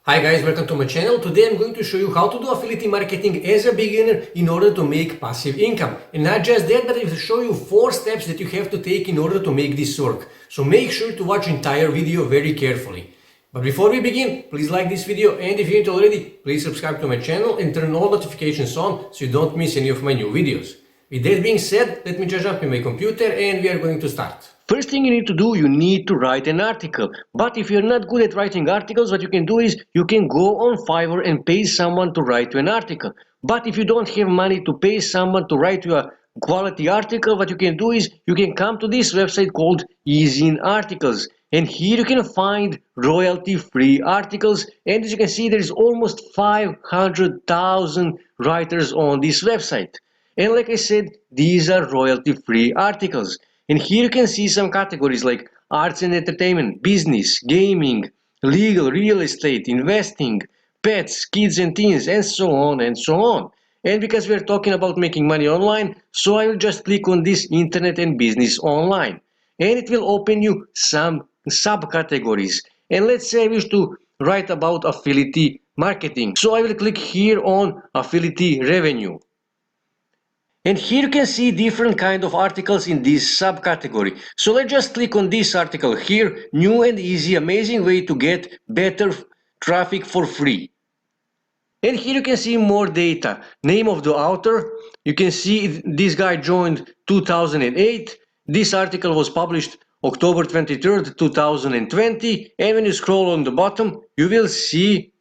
Hi guys, welcome to my channel. Today I'm going to show you how to do affiliate marketing as a beginner in order to make passive income. And not just that, but I will show you 4 steps that you have to take in order to make this work. So make sure to watch the entire video very carefully. But before we begin, please like this video, and if you haven't already, please subscribe to my channel and turn all notifications on so you don't miss any of my new videos. With that being said, let me just jump in my computer and we are going to start. First thing you need to do, you need to write an article. But if you're not good at writing articles, what you can do is you can go on Fiverr and pay someone to write you an article. But if you don't have money to pay someone to write you a quality article, what you can do is you can come to this website called Easy Articles. And here you can find royalty-free articles. And as you can see, there is almost 500,000 writers on this website. And like I said, these are royalty-free articles. And here you can see some categories like arts and entertainment, business, gaming, legal, real estate, investing, pets, kids and teens, and so on and so on. And because we're talking about making money online, so I will just click on this internet and business online. And it will open you some subcategories. And let's say I wish to write about affiliate marketing. So I will click here on affiliate revenue. And here you can see different kind of articles in this subcategory. So let's just click on this article here, new and easy, amazing way to get better traffic for free. And here you can see more data, name of the author, you can see this guy joined 2008, this article was published October 23rd, 2020, and when you scroll on the bottom, you will see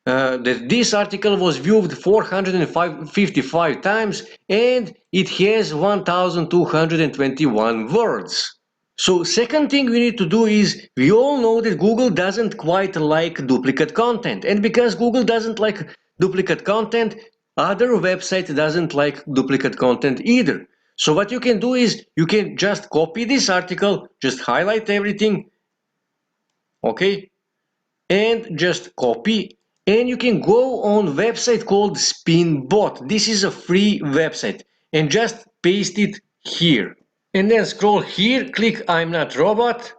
that this article was viewed 455 times and it has 1221 words. So second thing we need to do is, we all know that Google doesn't quite like duplicate content, and because Google doesn't like duplicate content, other websites doesn't like duplicate content either. So what you can do is you can just copy this article, just highlight everything, okay, and just copy. And you can go on website called Spinbot. This is a free website, and just paste it here. And then scroll here, click I'm not robot,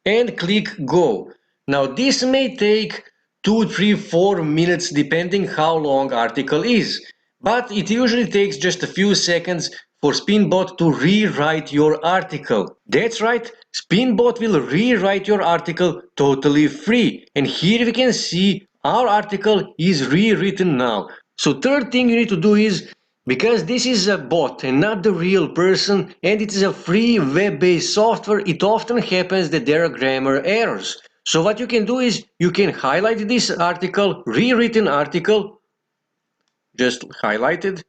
and click go. Now this may take 2, 3, 4 minutes depending how long article is. But it usually takes just a few seconds for Spinbot to rewrite your article. That's right, Spinbot will rewrite your article totally free. And here we can see our article is rewritten now. So third thing you need to do is, because this is a bot and not the real person, and it is a free web-based software, it often happens that there are grammar errors. So what you can do is you can highlight this article, rewritten article, just highlighted,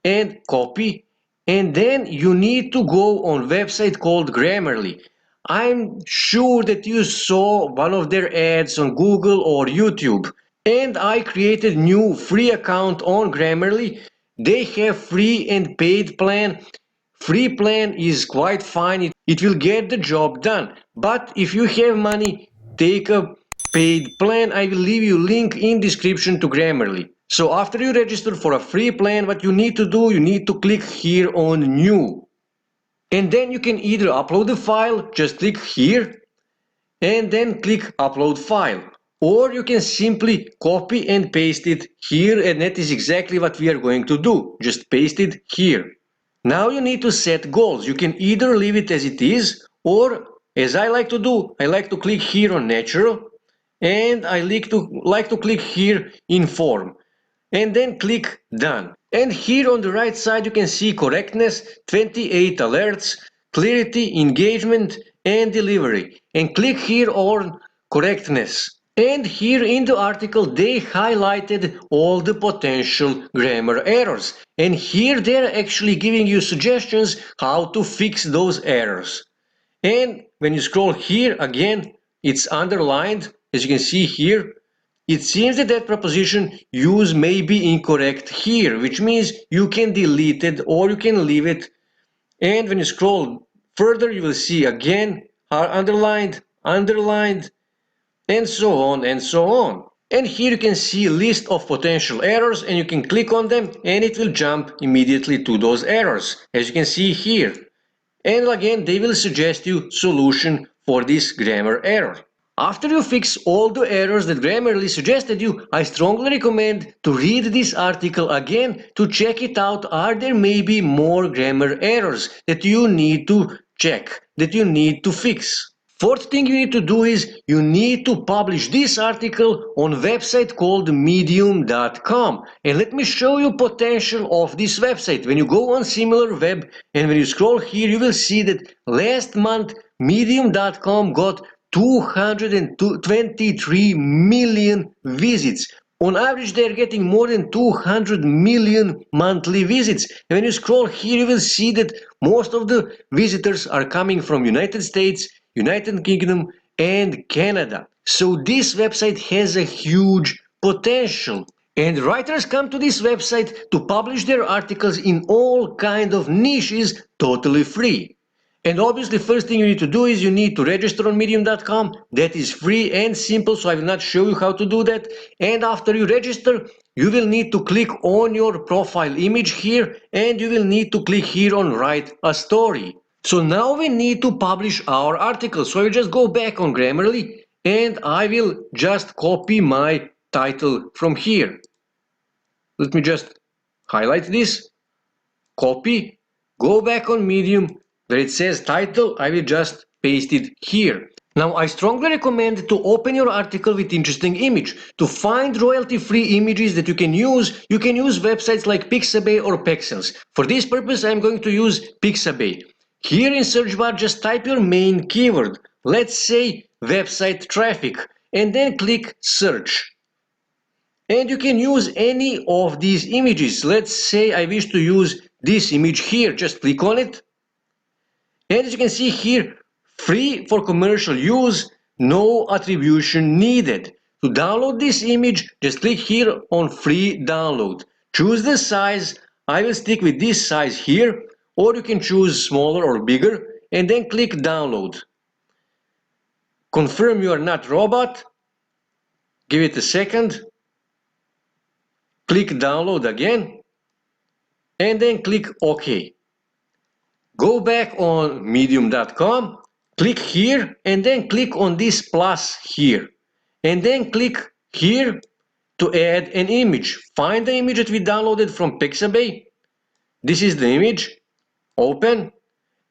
and copy, and then you need to go on website called Grammarly. I'm sure that you saw one of their ads on Google or YouTube, and I created new free account on Grammarly. They have free and paid plan. Free plan is quite fine, it will get the job done. But if you have money, take a paid plan. I will leave you link in description to Grammarly. So after you register for a free plan, what you need to do, you need to click here on new. And then you can either upload the file, just click here, and then click upload file. Or you can simply copy and paste it here, and that is exactly what we are going to do. Just paste it here. Now you need to set goals. You can either leave it as it is, or as I like to do, I like to click here on natural, and I like to click here inform, and then click done. And here on the right side you can see correctness, 28 alerts, clarity, engagement, and delivery. And click here on correctness. And here in the article they highlighted all the potential grammar errors. And here they're actually giving you suggestions how to fix those errors. And when you scroll here again, it's underlined, as you can see here. It seems that that preposition use may be incorrect here, which means you can delete it or you can leave it. And when you scroll further, you will see again are underlined, underlined, and so on and so on. And here you can see a list of potential errors, and you can click on them and it will jump immediately to those errors, as you can see here. And again, they will suggest you solution for this grammar error. After you fix all the errors that Grammarly suggested you, I strongly recommend to read this article again to check it out. Are there maybe more grammar errors that you need to check, that you need to fix? Fourth thing you need to do is you need to publish this article on a website called medium.com. And let me show you potential of this website. When you go on similar web and when you scroll here, you will see that last month medium.com got 223 million visits. On average, they're getting more than 200 million monthly visits. And when you scroll here, you will see that most of the visitors are coming from United States, United Kingdom, and Canada. So this website has a huge potential. And writers come to this website to publish their articles in all kind of niches totally free. And obviously, first thing you need to do is you need to register on medium.com. That is free and simple, so I will not show you how to do that. And after you register, you will need to click on your profile image here, and you will need to click here on write a story. So now we need to publish our article. So I will just go back on Grammarly, and I will just copy my title from here. Let me just highlight this, copy, go back on Medium, where it says title, I will just paste it here. Now I strongly recommend to open your article with interesting image. To find royalty-free images that you can use websites like Pixabay or Pexels. For this purpose I'm going to use Pixabay. Here in search bar just type your main keyword. Let's say website traffic and then click search. And you can use any of these images. Let's say I wish to use this image here. Just click on it. And as you can see here, free for commercial use, no attribution needed. To download this image, just click here on free download. Choose the size. I will stick with this size here, or you can choose smaller or bigger, and then click download. Confirm you are not robot. Give it a second. Click download again, and then click OK. Go back on medium.com, click here, and then click on this plus here. And then click here to add an image. Find the image that we downloaded from Pixabay. This is the image. Open.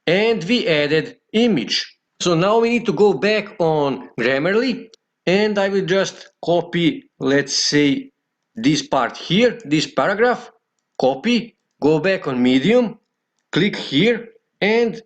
And we added image. So now we need to go back on Grammarly. And I will just copy, let's say, this part here, this paragraph. Copy. Go back on Medium. Click here. And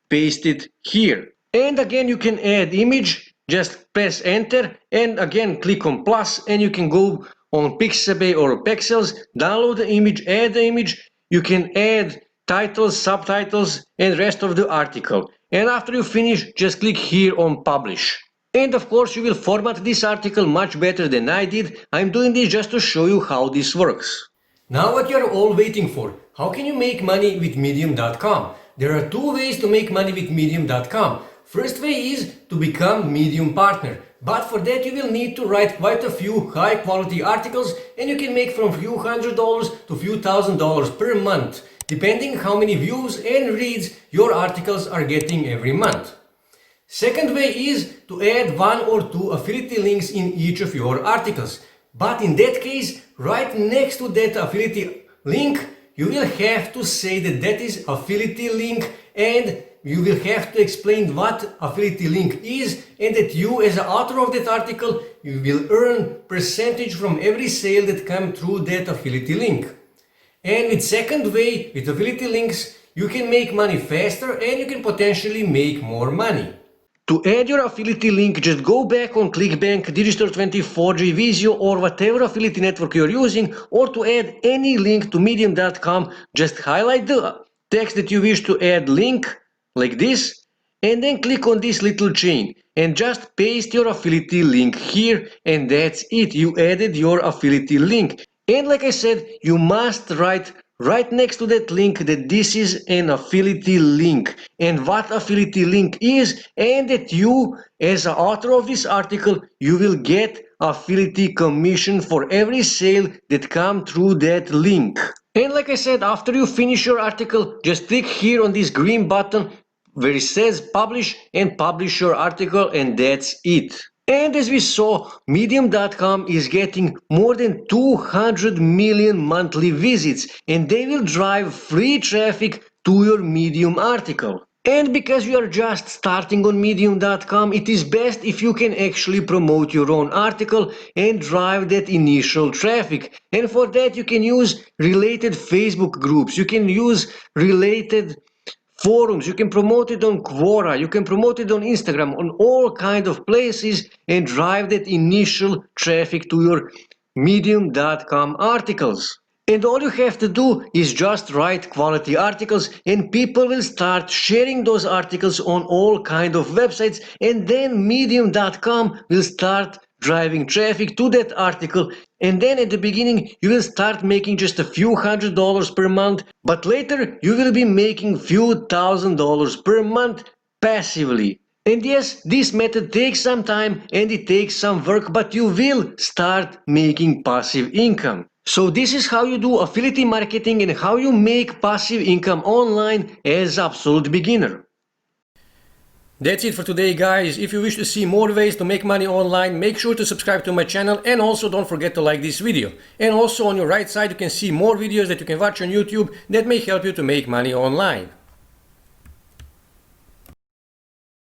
paste it here. And again you can add image, just press enter and again click on plus and you can go on Pixabay or Pexels, download the image, add the image, you can add titles, subtitles and rest of the article. And after you finish, just click here on publish. And of course you will format this article much better than I did. I'm doing this just to show you how this works. Now what you're all waiting for, how can you make money with medium.com? There are two ways to make money with medium.com. First way is to become Medium partner. But for that you will need to write quite a few high quality articles and you can make from few $100s to few $1,000s per month, depending how many views and reads your articles are getting every month. Second way is to add one or two affiliate links in each of your articles. But in that case, right next to that affiliate link, you will have to say that that is affiliate link and you will have to explain what affiliate link is and that you as the author of that article, you will earn percentage from every sale that come through that affiliate link. And with second way, with affiliate links, you can make money faster and you can potentially make more money. To add your affiliate link, just go back on ClickBank, Digistore24, Visio or whatever affiliate network you're using, or to add any link to medium.com, just highlight the text that you wish to add link, like this, and then click on this little chain, and just paste your affiliate link here, and that's it, you added your affiliate link. And like I said, you must write right next to that link that this is an affiliate link and what affiliate link is, and that you as the author of this article, you will get affiliate commission for every sale that come through that link. And like I said, after you finish your article, just click here on this green button where it says publish and publish your article, and that's it. And as we saw, Medium.com is getting more than 200 million monthly visits, and they will drive free traffic to your Medium article. And because you are just starting on Medium.com, it is best if you can actually promote your own article and drive that initial traffic. And for that, you can use related Facebook groups, you can use related forums, you can promote it on Quora, you can promote it on Instagram, on all kind of places, and drive that initial traffic to your Medium.com articles. And all you have to do is just write quality articles, and people will start sharing those articles on all kind of websites, and then Medium.com will start driving traffic to that article. And then at the beginning you will start making just a few $100s per month, but later you will be making few $1,000s per month passively. And yes, this method takes some time and it takes some work, but you will start making passive income. So this is how you do affiliate marketing and how you make passive income online as absolute beginner. That's it for today, guys. If you wish to see more ways to make money online, make sure to subscribe to my channel, and also don't forget to like this video. And also on your right side you can see more videos that you can watch on YouTube that may help you to make money online.